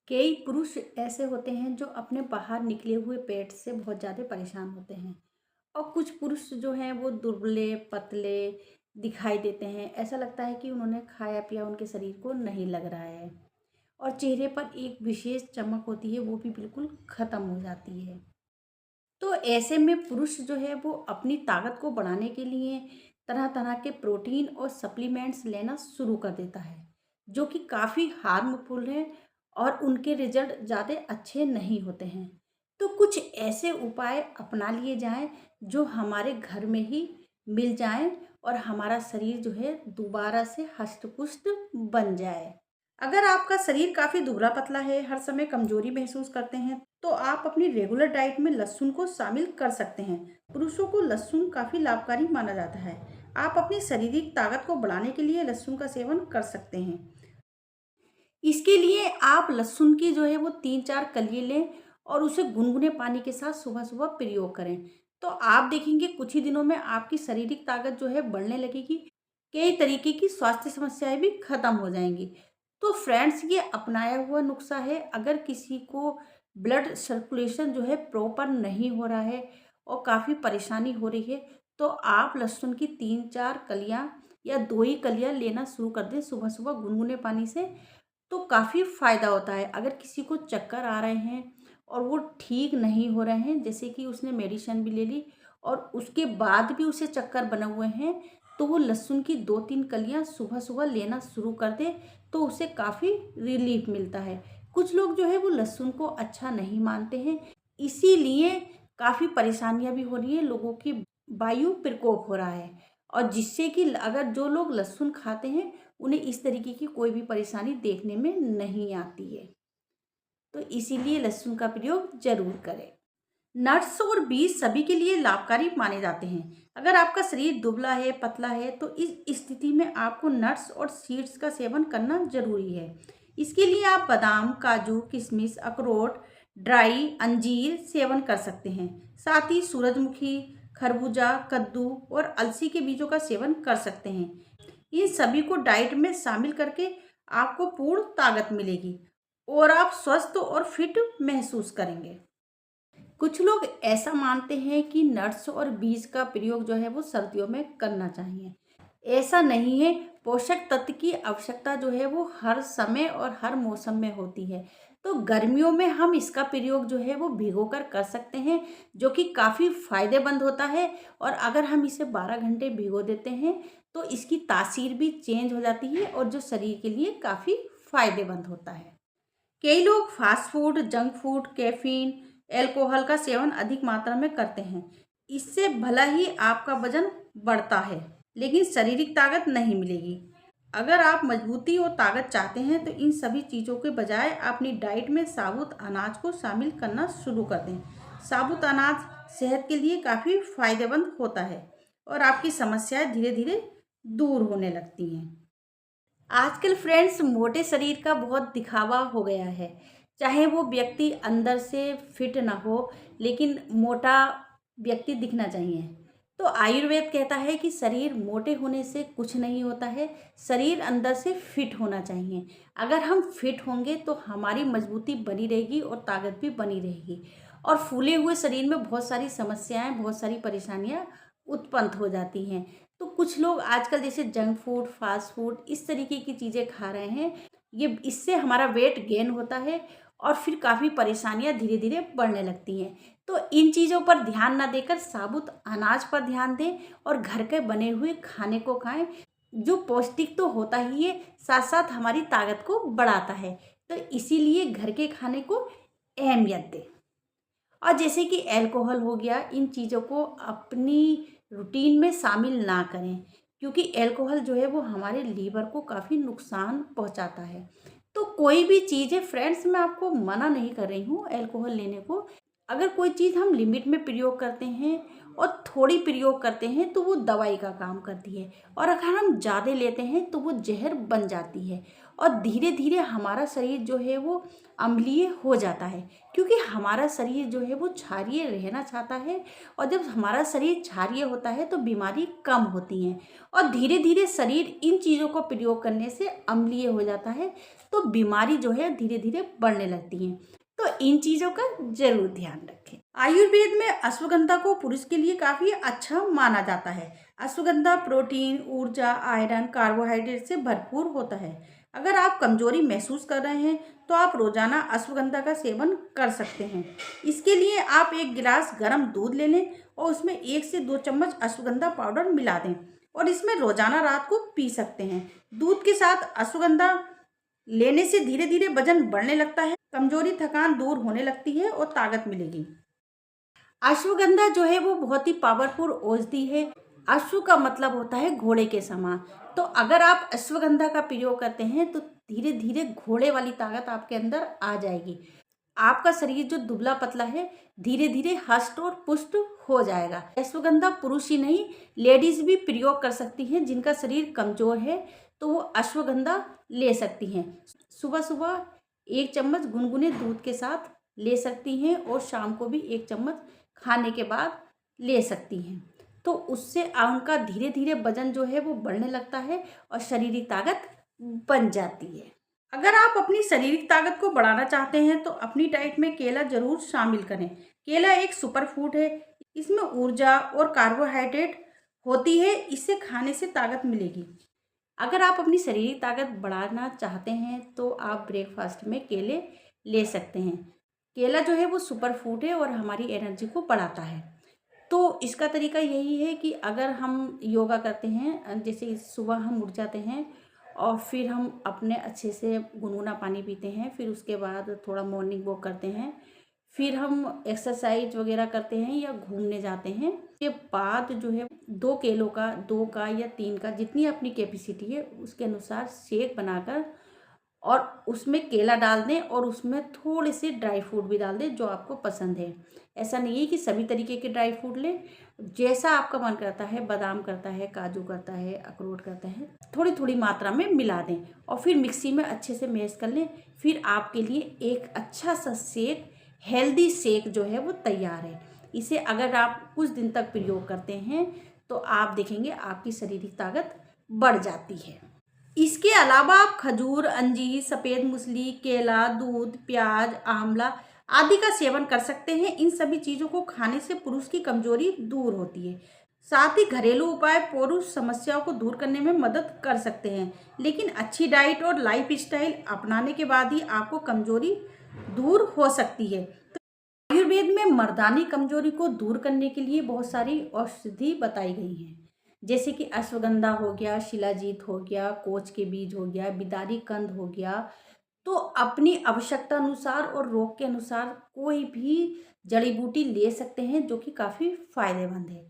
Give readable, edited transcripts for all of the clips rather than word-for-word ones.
कई पुरुष ऐसे होते हैं जो अपने बाहर निकले हुए पेट से बहुत ज़्यादा परेशान होते हैं। और कुछ पुरुष जो हैं वो दुबले पतले दिखाई देते हैं। ऐसा लगता है कि उन्होंने खाया पिया उनके शरीर को नहीं लग रहा है। और चेहरे पर एक विशेष चमक होती है, वो भी बिल्कुल ख़त्म हो जाती है। तो ऐसे में पुरुष जो है वो अपनी ताकत को बढ़ाने के लिए तरह तरह के प्रोटीन और सप्लीमेंट्स लेना शुरू कर देता है, जो कि काफ़ी हार्मफुल है और उनके रिजल्ट ज़्यादा अच्छे नहीं होते हैं। तो कुछ ऐसे उपाय अपना लिए जाएं जो हमारे घर में ही मिल जाएं और हमारा शरीर जो है दोबारा से हष्ट पुष्ट बन जाए। अगर आपका शरीर काफ़ी दुबला पतला है, हर समय कमजोरी महसूस करते हैं, तो आप अपनी रेगुलर डाइट में लहसुन को शामिल कर सकते हैं। पुरुषों को लहसुन काफ़ी लाभकारी माना जाता है। आप अपनी शारीरिक ताकत को बढ़ाने के लिए लहसुन का सेवन कर सकते हैं। इसके लिए आप लहसुन की जो है वो 3-4 कली लें और उसे गुनगुने पानी के साथ सुबह-सुबह प्रयोग करें। तो आप देखेंगे कुछ ही दिनों में आपकी शारीरिक ताकत जो है बढ़ने लगेगी। कई तरीके की स्वास्थ्य समस्याएँ भी खत्म हो जाएँगी। तो फ्रेंड्स, ये अपनाया हुआ नुस्खा है। अगर किसी को ब्लड सर्कुलेशन जो है प्रॉपर नहीं हो रहा है और काफ़ी परेशानी हो रही है, तो आप लहसुन की 3-4 कलियाँ या 2 ही कलियाँ लेना शुरू कर दें सुबह-सुबह गुनगुने पानी से। तो काफ़ी फ़ायदा होता है। अगर किसी को चक्कर आ रहे हैं और वो ठीक नहीं हो रहे हैं, जैसे कि उसने मेडिसिन भी ले ली और उसके बाद भी उसे चक्कर बने हुए हैं, तो वो लहसुन की 2-3 कलियाँ सुबह-सुबह लेना शुरू कर दे, तो उसे काफ़ी रिलीफ़ मिलता है। कुछ लोग जो है वो लहसुन को अच्छा नहीं मानते हैं, इसीलिए काफ़ी परेशानियाँ भी हो रही हैं, लोगों की वायु प्रकोप हो रहा है। और जिससे कि अगर जो लोग लहसुन खाते हैं, उन्हें इस तरीके की कोई भी परेशानी देखने में नहीं आती है। तो इसीलिए लहसुन का प्रयोग ज़रूर करें। नट्स और बीज सभी के लिए लाभकारी माने जाते हैं। अगर आपका शरीर दुबला है, पतला है, तो इस स्थिति में आपको नट्स और सीड्स का सेवन करना ज़रूरी है। इसके लिए आप बादाम, काजू, किशमिश, अखरोट, ड्राई अंजीर सेवन कर सकते हैं। साथ ही सूरजमुखी, खरबूजा, कद्दू और अलसी के बीजों का सेवन कर सकते हैं। इन सभी को डाइट में शामिल करके आपको पूर्ण ताकत मिलेगी और आप स्वस्थ और फिट महसूस करेंगे। कुछ लोग ऐसा मानते हैं कि नट्स और बीज का प्रयोग जो है वो सर्दियों में करना चाहिए। ऐसा नहीं है। पोषक तत्व की आवश्यकता जो है वो हर समय और हर मौसम में होती है। तो गर्मियों में हम इसका प्रयोग जो है वो भिगोकर कर सकते हैं, जो कि काफ़ी फायदेमंद होता है। और अगर हम इसे 12 घंटे भिगो देते हैं तो इसकी तासीर भी चेंज हो जाती है और जो शरीर के लिए काफ़ी फायदेमंद होता है। कई लोग fast food, junk food, caffeine, alcohol का सेवन अधिक मात्रा में करते हैं। इससे भला ही आपका वजन बढ़ता है, लेकिन शारीरिक ताकत नहीं मिलेगी। अगर आप मजबूती और ताकत चाहते हैं तो इन सभी चीज़ों के बजाय अपनी डाइट में साबुत अनाज को शामिल करना शुरू कर दें। साबुत अनाज सेहत के लिए काफ़ी फायदेमंद होता है और आपकी समस्याएं धीरे धीरे दूर होने लगती हैं। आजकल फ्रेंड्स, मोटे शरीर का बहुत दिखावा हो गया है। चाहे वो व्यक्ति अंदर से फिट ना हो, लेकिन मोटा व्यक्ति दिखना चाहिए। तो आयुर्वेद कहता है कि शरीर मोटे होने से कुछ नहीं होता है, शरीर अंदर से फिट होना चाहिए। अगर हम फिट होंगे तो हमारी मजबूती बनी रहेगी और ताकत भी बनी रहेगी। और फूले हुए शरीर में बहुत सारी समस्याएं, बहुत सारी परेशानियां उत्पन्न हो जाती हैं। तो कुछ लोग आजकल जैसे जंक फूड, फास्ट फूड, इस तरीके की चीज़ें खा रहे हैं। ये इससे हमारा वेट गेन होता है और फिर काफ़ी परेशानियां धीरे धीरे बढ़ने लगती हैं। तो इन चीज़ों पर ध्यान ना देकर साबुत अनाज पर ध्यान दें और घर के बने हुए खाने को खाएं, जो पौष्टिक तो होता ही है, साथ साथ हमारी ताकत को बढ़ाता है। तो इसीलिए घर के खाने को अहमियत दें। और जैसे कि अल्कोहल हो गया, इन चीज़ों को अपनी रूटीन में शामिल ना करें, क्योंकि अल्कोहल जो है वो हमारे लीवर को काफ़ी नुकसान पहुंचाता है। तो कोई भी चीज़ है फ्रेंड्स, मैं आपको मना नहीं कर रही हूँ अल्कोहल लेने को। अगर कोई चीज़ हम लिमिट में प्रयोग करते हैं और थोड़ी प्रयोग करते हैं तो वो दवाई का काम करती है, और अगर हम ज़्यादा लेते हैं तो वो जहर बन जाती है। और धीरे धीरे हमारा शरीर जो है वो अम्लीय हो जाता है, क्योंकि हमारा शरीर जो है वो क्षारीय रहना चाहता है। और जब हमारा शरीर क्षारीय होता है तो बीमारी कम होती हैं, और धीरे धीरे शरीर इन चीज़ों को प्रयोग करने से अम्लीय हो जाता है, तो बीमारी जो है धीरे धीरे बढ़ने लगती हैं। तो इन चीज़ों का जरूर ध्यान रखें। आयुर्वेद में अश्वगंधा को पुरुष के लिए काफ़ी अच्छा माना जाता है। अश्वगंधा प्रोटीन, ऊर्जा, आयरन, कार्बोहाइड्रेट से भरपूर होता है। अगर आप कमजोरी महसूस कर रहे हैं तो आप रोजाना अश्वगंधा का सेवन कर सकते हैं। इसके लिए आप एक गिलास गर्म दूध ले लें और उसमें 1 से 2 चम्मच अश्वगंधा पाउडर मिला दें और इसमें रोजाना रात को पी सकते हैं। दूध के साथ अश्वगंधा लेने से धीरे धीरे वजन बढ़ने लगता है, कमजोरी, थकान दूर होने लगती है और ताकत मिलेगी। अश्वगंधा जो है वो बहुत ही पावरफुल औषधि है। अश्व का मतलब होता है घोड़े के समान। तो अगर आप अश्वगंधा का प्रयोग करते हैं तो धीरे धीरे घोड़े वाली ताकत आपके अंदर आ जाएगी। आपका शरीर जो दुबला पतला है धीरे धीरे हष्ट और पुष्ट हो जाएगा। अश्वगंधा पुरुष ही नहीं, लेडीज भी प्रयोग कर सकती हैं। जिनका शरीर कमजोर है तो वो अश्वगंधा ले सकती हैं। सुबह सुबह 1 चम्मच गुनगुने दूध के साथ ले सकती हैं और शाम को भी 1 चम्मच खाने के बाद ले सकती हैं। तो उससे उनका धीरे धीरे वजन जो है वो बढ़ने लगता है और शारीरिक ताकत बन जाती है। अगर आप अपनी शारीरिक ताकत को बढ़ाना चाहते हैं तो अपनी डाइट में केला जरूर शामिल करें। केला एक सुपर फूड है, इसमें ऊर्जा और कार्बोहाइड्रेट होती है, इससे खाने से ताकत मिलेगी। अगर आप अपनी शारीरिक ताकत बढ़ाना चाहते हैं तो आप ब्रेकफास्ट में केले ले सकते हैं। केला जो है वो सुपर फूड है और हमारी एनर्जी को बढ़ाता है। तो इसका तरीका यही है कि अगर हम योगा करते हैं, जैसे सुबह हम उठ जाते हैं और फिर हम अपने अच्छे से गुनगुना पानी पीते हैं, फिर उसके बाद थोड़ा मॉर्निंग वॉक करते हैं, फिर हम एक्सरसाइज वगैरह करते हैं या घूमने जाते हैं। के बाद जो है 2 केलों का, 2 का या 3 का, जितनी अपनी कैपेसिटी है उसके अनुसार शेक बनाकर और उसमें केला डाल दें और उसमें थोड़े से ड्राई फ्रूट भी डाल दें जो आपको पसंद है। ऐसा नहीं है कि सभी तरीके के ड्राई फ्रूट लें, जैसा आपका मन करता है, बादाम करता है, काजू करता है, अखरोट करता है, थोड़ी थोड़ी मात्रा में मिला दें और फिर मिक्सी में अच्छे से मैश कर लें। फिर आपके लिए एक अच्छा सा शेक, हेल्दी शेक जो है वो तैयार है। इसे अगर आप कुछ दिन तक प्रयोग करते हैं तो आप देखेंगे आपकी शारीरिक ताकत बढ़ जाती है। इसके अलावा आप खजूर, अंजीर, सफ़ेद मूसली, केला, दूध, प्याज, आंवला आदि का सेवन कर सकते हैं। इन सभी चीज़ों को खाने से पुरुष की कमजोरी दूर होती है। साथ ही घरेलू उपाय पुरुष समस्याओं को दूर करने में मदद कर सकते हैं, लेकिन अच्छी डाइट और लाइफ स्टाइल अपनाने के बाद ही आपको कमजोरी दूर हो सकती है। तो आयुर्वेद में मर्दानी कमजोरी को दूर करने के लिए बहुत सारी औषधि बताई गई हैं, जैसे कि अश्वगंधा हो गया, शिलाजीत हो गया, कोच के बीज हो गया, बिदारी कंद हो गया। तो अपनी आवश्यकता अनुसार और रोग के अनुसार कोई भी जड़ी बूटी ले सकते हैं जो कि काफ़ी फायदेमंद है।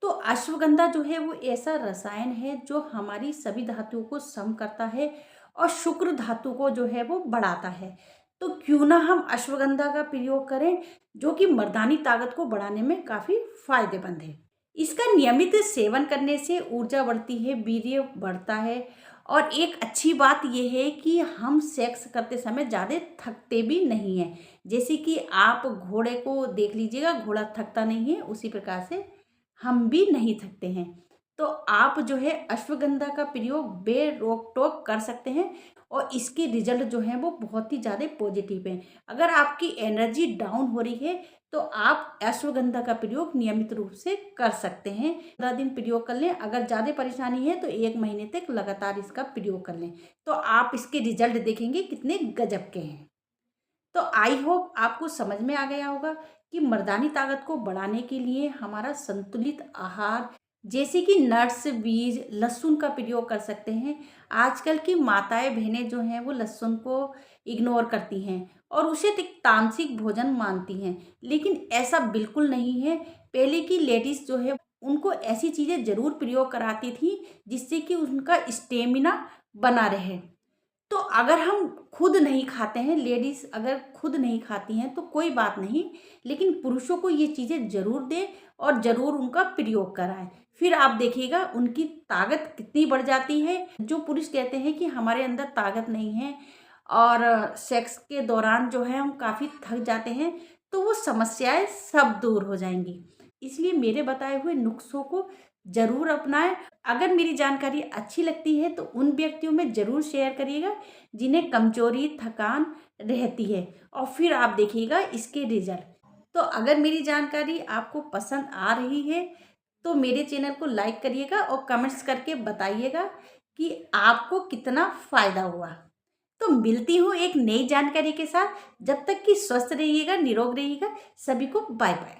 तो अश्वगंधा जो है वो ऐसा रसायन है जो हमारी सभी धातुओं को सम करता है और शुक्र धातु को जो है वो बढ़ाता है। तो क्यों ना हम अश्वगंधा का प्रयोग करें जो कि मर्दानी ताकत को बढ़ाने में काफ़ी फायदेमंद है। इसका नियमित सेवन करने से ऊर्जा बढ़ती है, वीर्य बढ़ता है और एक अच्छी बात यह है कि हम सेक्स करते समय ज़्यादा थकते भी नहीं हैं। जैसे कि आप घोड़े को देख लीजिएगा, घोड़ा थकता नहीं है, उसी प्रकार से हम भी नहीं थकते हैं। तो आप जो है अश्वगंधा का प्रयोग बेरोक टोक कर सकते हैं और इसके रिजल्ट जो हैं वो बहुत ही ज़्यादा पॉजिटिव हैं। अगर आपकी एनर्जी डाउन हो रही है तो आप अश्वगंधा का प्रयोग नियमित रूप से कर सकते हैं। 15 दिन प्रयोग कर लें। अगर ज़्यादा परेशानी है तो 1 महीने तक लगातार इसका प्रयोग कर लें, तो आप इसके रिजल्ट देखेंगे कितने गजब के हैं। तो आई होप आपको समझ में आ गया होगा कि मर्दानी ताकत को बढ़ाने के लिए हमारा संतुलित आहार, जैसे कि नट्स, बीज, लहसुन का प्रयोग कर सकते हैं। आजकल की माताएं बहनें जो हैं वो लहसुन को इग्नोर करती हैं और उसे एक तामसिक भोजन मानती हैं, लेकिन ऐसा बिल्कुल नहीं है। पहले की लेडीज़ जो है उनको ऐसी चीज़ें ज़रूर प्रयोग कराती थी जिससे कि उनका स्टेमिना बना रहे। तो अगर हम खुद नहीं खाते हैं, लेडीज़ अगर खुद नहीं खाती हैं तो कोई बात नहीं, लेकिन पुरुषों को ये चीज़ें ज़रूर दें और ज़रूर उनका प्रयोग कराएं। फिर आप देखिएगा उनकी ताकत कितनी बढ़ जाती है। जो पुरुष कहते हैं कि हमारे अंदर ताकत नहीं है और सेक्स के दौरान जो है हम काफ़ी थक जाते हैं, तो वो समस्याएँ सब दूर हो जाएँगी। इसलिए मेरे बताए हुए नुस्ख़ों को ज़रूर अपनाएँ। अगर मेरी जानकारी अच्छी लगती है तो उन व्यक्तियों में ज़रूर शेयर करिएगा जिन्हें कमज़ोरी, थकान रहती है, और फिर आप देखिएगा इसके रिज़ल्ट। तो अगर मेरी जानकारी आपको पसंद आ रही है तो मेरे चैनल को लाइक करिएगा और कमेंट्स करके बताइएगा कि आपको कितना फ़ायदा हुआ। तो मिलती हूँ एक नई जानकारी के साथ। जब तक कि स्वस्थ रहिएगा, निरोग रहिएगा। सभी को बाय बाय।